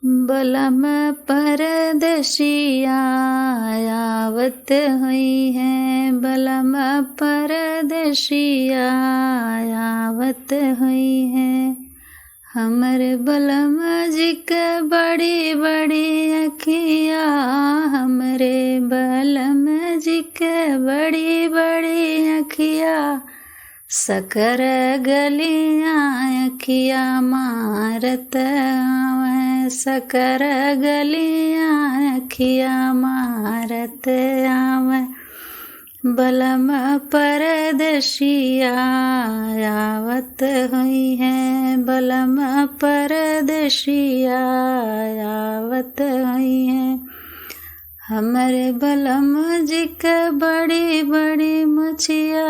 बलम परदेसिया आवत हुई है, बलम परदेसिया आवत हुई है। हमरे बलम जी के बड़ी बड़ी अखिया, हमरे बलम जी के बड़ी बड़ी अखिया, सकर गलियां अखिया मारत आवे, सकर गलियां अखिया मारत आवे। बलम परदेसिया आवत हुई है, बलम परदेसिया आवत हुई है। हमरे बलम जी के बड़ी बड़ी मुछिया,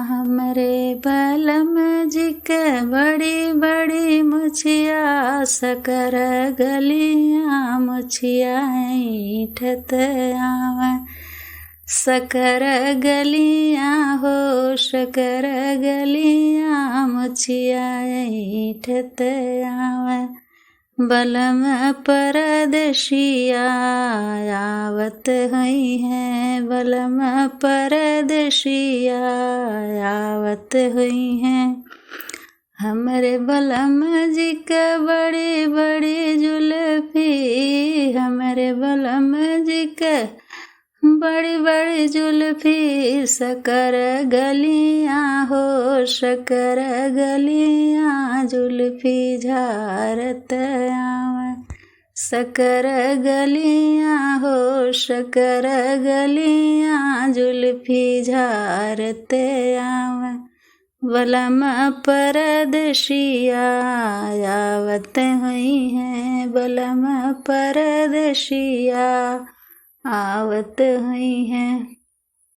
हमरे बलम जी के बड़ी बड़ी मुछिया, सकर गलियां मुछिया ऐठत आवे, सकर गलियां हो सकर गलियां मुछिया ऐठत आवे। बलम परदेसिया आवत हुई है, बलम परदेसिया आवत हुई है। हमरे बलम जी के बड़ी बड़ी जुल्फी, हमरे बलम जी के बड़ी बड़ी जुल्फी, सकर गलियां हो सकर गलियां जुल्फी झारत आवे, सकर गलियां हो सकर गलियां जुल्फी झारत आवे। बलम परदेसिया आवत हुई है, बलम परदेसिया आवत हुई है।